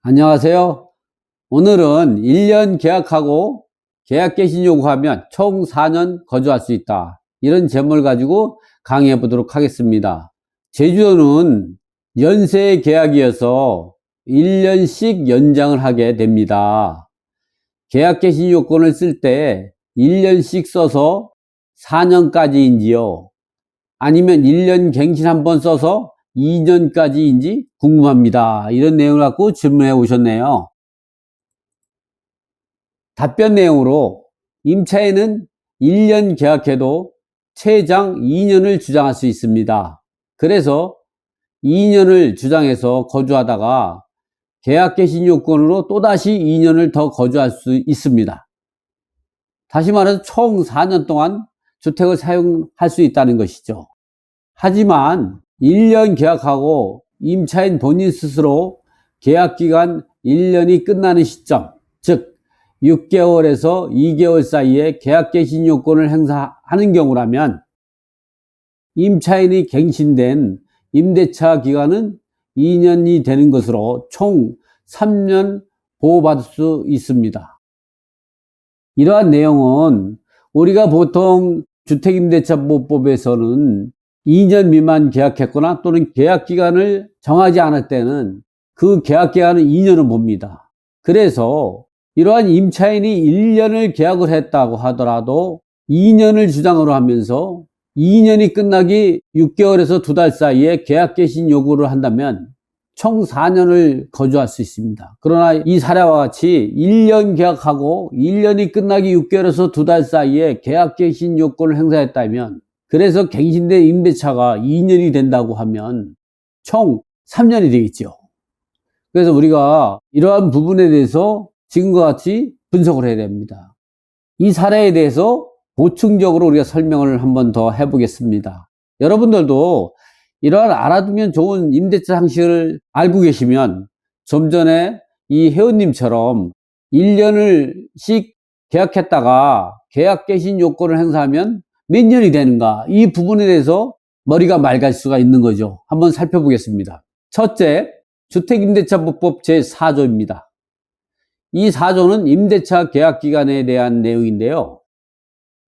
안녕하세요. 오늘은 1년 계약하고 계약갱신 요구하면 총 4년 거주할 수 있다. 이런 제목을 가지고 강의해 보도록 하겠습니다. 제주도는 연세 계약이어서 1년씩 연장을 하게 됩니다. 계약갱신 요건을 쓸 때 1년씩 써서 4년까지인지요? 아니면 1년 갱신 한번 써서 2년까지인지 궁금합니다. 이런 내용을 갖고 질문해 오셨네요. 답변 내용으로 임차인은 1년 계약해도 최장 2년을 주장할 수 있습니다. 그래서 2년을 주장해서 거주하다가 계약갱신 요건으로 또다시 2년을 더 거주할 수 있습니다. 다시 말해서 총 4년 동안 주택을 사용할 수 있다는 것이죠. 하지만 1년 계약하고 임차인 본인 스스로 계약기간 1년이 끝나는 시점, 즉 6개월에서 2개월 사이에 계약갱신 요건을 행사하는 경우라면 임차인이 갱신된 임대차 기간은 2년이 되는 것으로 총 3년 보호받을 수 있습니다. 이러한 내용은 우리가 보통 주택임대차보호법에서는 2년 미만 계약했거나 또는 계약기간을 정하지 않을 때는 그 계약기간은 2년을 봅니다. 그래서 이러한 임차인이 1년을 계약을 했다고 하더라도 2년을 주장으로 하면서 2년이 끝나기 6개월에서 2달 사이에 계약갱신 요구를 한다면 총 4년을 거주할 수 있습니다. 그러나 이 사례와 같이 1년 계약하고 1년이 끝나기 6개월에서 2달 사이에 계약갱신 요건을 행사했다면 그래서 갱신된 임대차가 2년이 된다고 하면 총 3년이 되겠죠. 그래서 우리가 이러한 부분에 대해서 지금과 같이 분석을 해야 됩니다. 이 사례에 대해서 보충적으로 우리가 설명을 한번 더 해보겠습니다. 여러분들도 이러한 알아두면 좋은 임대차 상식을 알고 계시면 좀 전에 이 회원님처럼 1년을씩 계약했다가 계약갱신 요건을 행사하면 몇 년이 되는가, 이 부분에 대해서 머리가 맑을 수가 있는 거죠. 한번 살펴보겠습니다. 첫째, 주택임대차보호법 제4조입니다. 이 4조는 임대차 계약기간에 대한 내용인데요.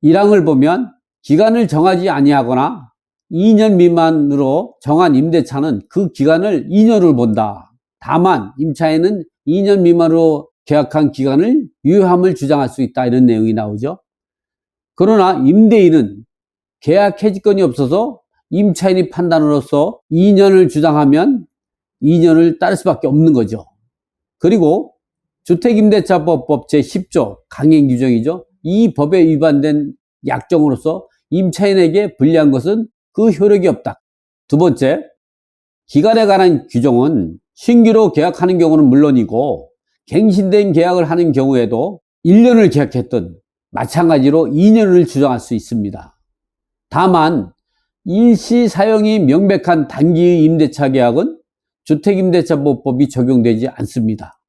1항을 보면 기간을 정하지 아니하거나 2년 미만으로 정한 임대차는 그 기간을 2년을 본다. 다만 임차인은 2년 미만으로 계약한 기간을 유효함을 주장할 수 있다. 이런 내용이 나오죠. 그러나 임대인은 계약 해지권이 없어서 임차인이 판단으로서 2년을 주장하면 2년을 따를 수밖에 없는 거죠. 그리고 주택임대차보호법 제10조 강행 규정이죠. 이 법에 위반된 약정으로서 임차인에게 불리한 것은 그 효력이 없다. 두 번째, 기간에 관한 규정은 신규로 계약하는 경우는 물론이고 갱신된 계약을 하는 경우에도 1년을 계약했던 마찬가지로 2년을 주장할 수 있습니다. 다만 일시 사용이 명백한 단기 임대차 계약은 주택임대차보호법이 적용되지 않습니다.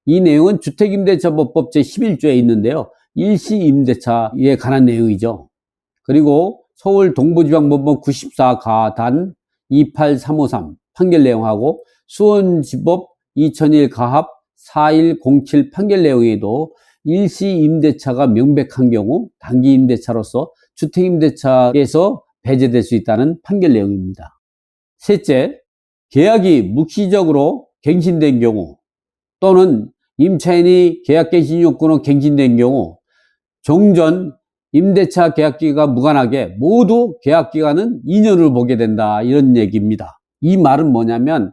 이 내용은 주택임대차보호법 제11조에 있는데요. 일시 임대차에 관한 내용이죠. 그리고 서울 동부지방법원 94가 단 28353 판결 내용하고 수원지법 2001 가합 4107 판결 내용에도 일시 임대차가 명백한 경우 단기 임대차로서 주택임대차에서 배제될 수 있다는 판결 내용입니다. 셋째, 계약이 묵시적으로 갱신된 경우 또는 임차인이 계약갱신 요건으로 갱신된 경우 종전 임대차 계약기가 무관하게 모두 계약기간은 2년을 보게 된다. 이런 얘기입니다. 이 말은 뭐냐면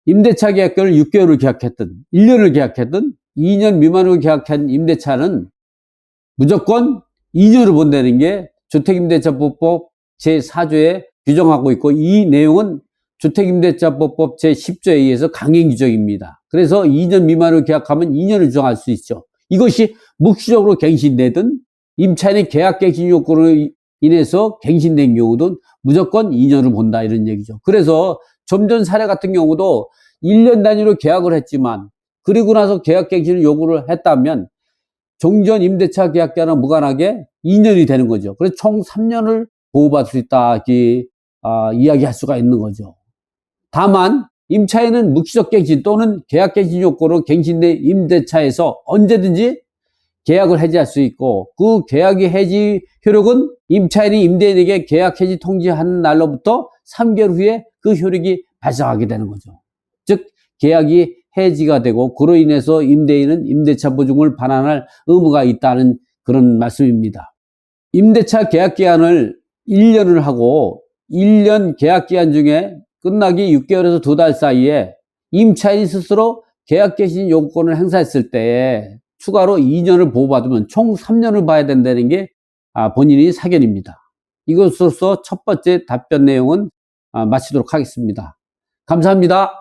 임대차 계약기를 6개월을 계약했든 1년을 계약했든 2년 미만으로 계약한 임대차는 무조건 2년을 본다는 게 주택임대차보호법 제4조에 규정하고 있고 이 내용은 주택임대차보호법 제10조에 의해서 강행 규정입니다. 그래서 2년 미만으로 계약하면 2년을 주장할 수 있죠. 이것이 묵시적으로 갱신되든 임차인의 계약갱신 요건으로 인해서 갱신된 경우도 무조건 2년을 본다 이런 얘기죠. 그래서 좀 전 사례 같은 경우도 1년 단위로 계약을 했지만 그리고 나서 계약갱신을 요구를 했다면 종전 임대차 계약기와는 무관하게 2년이 되는 거죠. 그래서 총 3년을 보호받을 수 있다 이야기할 수가 있는 거죠. 다만 임차인은 묵시적 갱신 또는 계약 갱신 요건으로 갱신된 임대차에서 언제든지 계약을 해지할 수 있고, 그 계약의 해지 효력은 임차인이 임대인에게 계약 해지 통지한 날로부터 3개월 후에 그 효력이 발생하게 되는 거죠. 즉 계약이 해지가 되고, 그로 인해서 임대인은 임대차 보증을 반환할 의무가 있다는 그런 말씀입니다. 임대차 계약 기간을 1년을 하고 1년 계약 기간 중에 끝나기 6개월에서 2달 사이에 임차인이 스스로 계약 갱신 요건을 행사했을 때 추가로 2년을 보호받으면 총 3년을 봐야 된다는 게 본인의 사견입니다. 이것으로서 첫 번째 답변 내용은 마치도록 하겠습니다. 감사합니다.